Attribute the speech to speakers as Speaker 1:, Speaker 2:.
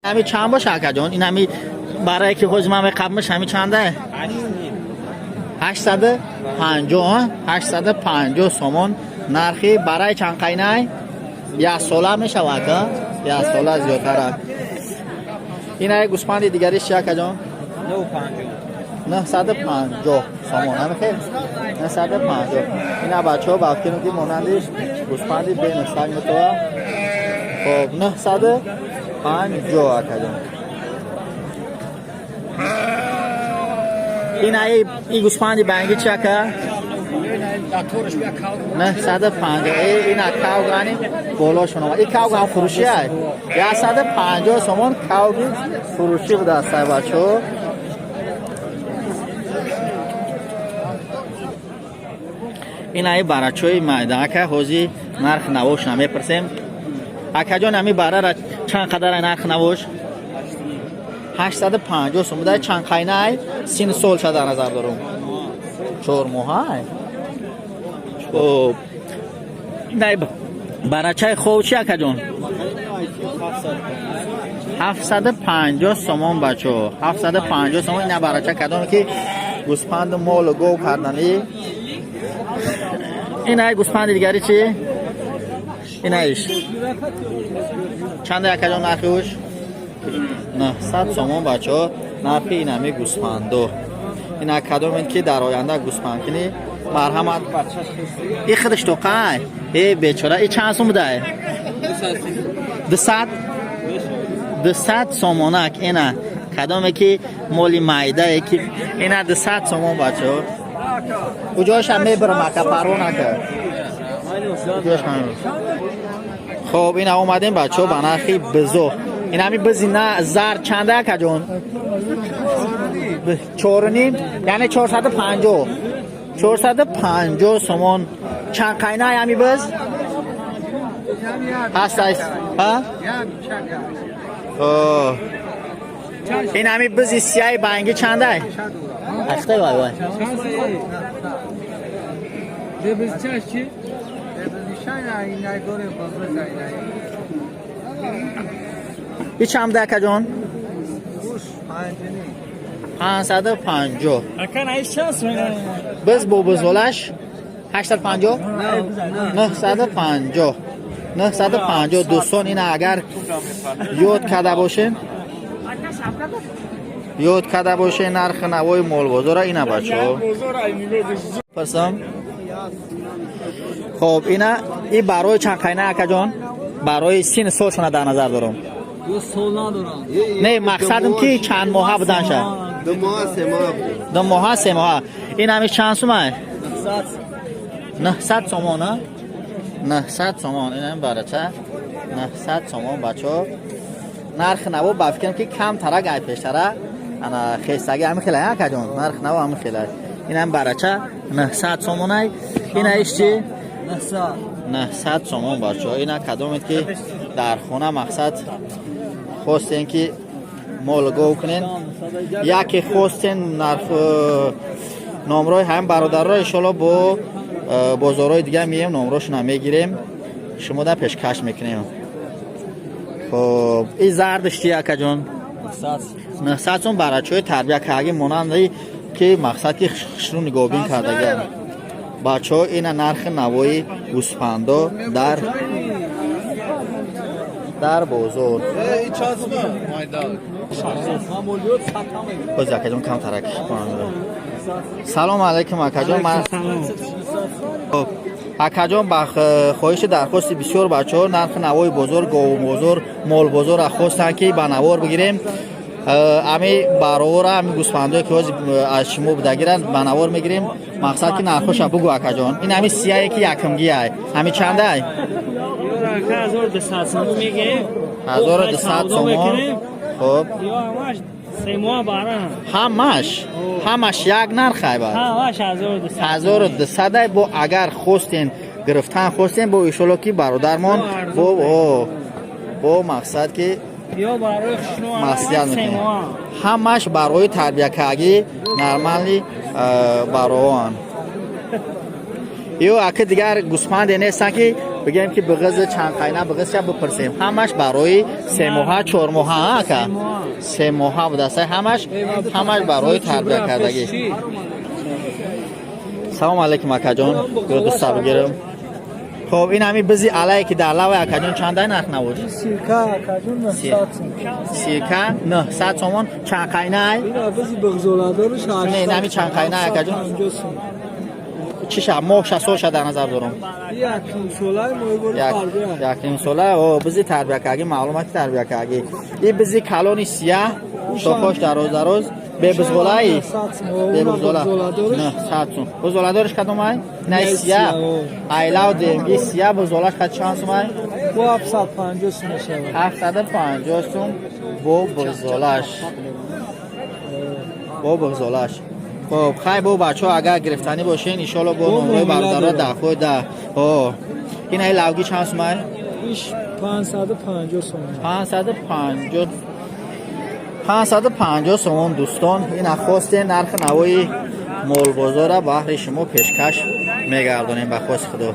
Speaker 1: همی چند باشه اکا جان؟ این همی برای که حجمه قبلش همی چنده؟ 850 850 سومون نرخی برای چند قینه؟ یک ساله میشه واقعا یک ساله زیادتره. این های گوسفند دیگریش چه اکا جان؟ 950 سومون همه خیلی 950. این ها بچه ها باید کنم که مانندش گوسفندی بین سنگ متوه. خب 950 اکا جان. این گوسفندی بنگی چه اکا؟ 950. این کاو گانی بولاشون این کاو هم فروشی های 150 سومون کاو فروشی بوده است بچه ها. این های برچوی مایده که حوزی نرخ نوش نمی پرسیم اکا جان همی برای را چند قدر نرخ نوش 850 سوم بوده. چند قینه های سین سول شده نظر دارم 4 ماه های. خب نه برچه خوب چی اکا جان؟ 750 سومون بچه 750 سومون. این برچه کدومی که گوسفند مول و گو کردنی. این های گوسفند دیگری چی؟ این هایش چنده اکا جان نرخیوش؟ 900 سومون بچه ها نرخی این همی گوسفندو. این ها کدوم که در آینده گوسفند کنی مرحمت. این خودش تو قای ای بیچاره این چند سوم بوده؟ 200 سومونک. این ها کدومه که مولی مایده ای که این ها 200 سومون بچه ها. کجاش هم میبرم اکا پرو نکرد. خب این ها اومدیم بچه ها بنرخی بزو. این همی بزی نه زر چنده اکا جون؟ 4 نیم یعنی 450 450 سومون. چند قینه همی بز؟ هست ها؟ این همی بزی سیای بانگی چنده؟ هفته وای وای این چند ده اکا جان؟ 550 بز بو بزولش 850 950 دوستان. این اگر یاد کرده باشین نرخ نوای مول بازار اینا بچه ها پرسم. خب اینا این برای چند قینه اکا جان؟ برای سین سالشون در نظر دارم.
Speaker 2: 2 سال ندارم.
Speaker 1: نه مقصدم که چند ماه بودن شه؟
Speaker 2: 2 ماه 3 ماه.
Speaker 1: 2 ماه 3 ماه. این همیشه چند سومه؟ 900 سومون ها؟ 900 سومون. این هم برچه 900 سومون بچه ها. نرخ نوو بفکرم که کم تره گای پیشتره انا خیستگی همه خیلی ها که جان نرخ نوو همه خیلی. این هم برچه 900 سومون های. این هایش چی؟ 900 سومون بچه ها. این ها کدومید که در خونه مقصد خواستین که مولگو کنین یکی خواستین نرخ نمرای هم برادر را انشالله با بازارهای دیگه مییم نمراشون هم میگیریم شما در پیشکش میکنیم. خب این زردش چیه اکا جان؟ 900 سوم برای چوی تربیه کردگی مانند که مقصد که خشرون نگابین کردگی بچه ها این نرخ نوای گوسفندا در بازار. باز اکا جان کم ترک سلام علیکم اکا جان. اکا جان خواهش درخواست بسیار بچه ها نرخ نوای بازار گاو بازار مال بازار خواستن که به نوار بگیریم. امی برای امی گوسفندایی که از شما بدگیرن به نوار میگیریم مقصد که نرخش بگو اکا جان. این امی سیایی که یکمگی های امی چنده های؟
Speaker 2: 1200 سوم میگه
Speaker 1: 1200 سوم. خب
Speaker 2: 3 ماه باره
Speaker 1: همش یک نرخه بعد
Speaker 2: همش
Speaker 1: 1200 با اگر خواستین گرفتن خواستین با ایشالا که برادرمان با مقصد که
Speaker 2: یا برای
Speaker 1: مسئله میکنه همش برای تربیه کردگی نرمالی برای آن. یا اگه دیگر گوسفند نیستن که بگیم که بغض چند قینه بغض چه بپرسیم همش برای 3 ماه 4 ماه که 3 ماه بوده است همش برای تربیت کردگی. سلام علیکم اکا جان دوست بگیرم. خب این همی بزی علی که در لوی اکا جان چند نرخ نبود؟ سیرکا 900 تومان. چند قینه ای؟
Speaker 3: این بزی بغزولادارش
Speaker 1: نه این همی چند قینه اکا جان؟ چی شب ماه 60 شد در نظر دارم. یک نیم ساله او بزی تربیت کردگی معلوماتی تربیت کردگی. این بزی کلونی سیاه تو خوش دراز به بزغلایی به بزغلا نه 100 سوم. بزغلادارش کدوم ای؟ نه سیاه ایلاو دیم. این سیاه بزغلاش کد چند سوم ای؟
Speaker 3: 750 سوم میشه.
Speaker 1: 750 سوم با بزغلاش. خب خیلی با بچه ها اگر گرفتنی باشین ایشالا با نمره برداره ده خود ده. این ای لوگی چند سوم ای؟
Speaker 3: ایش 550 سوم.
Speaker 1: 550 سوم دوستان. این اخواست نرخ نوای مول بازار بهر شما پیشکش میگردونیم به خواست خدا.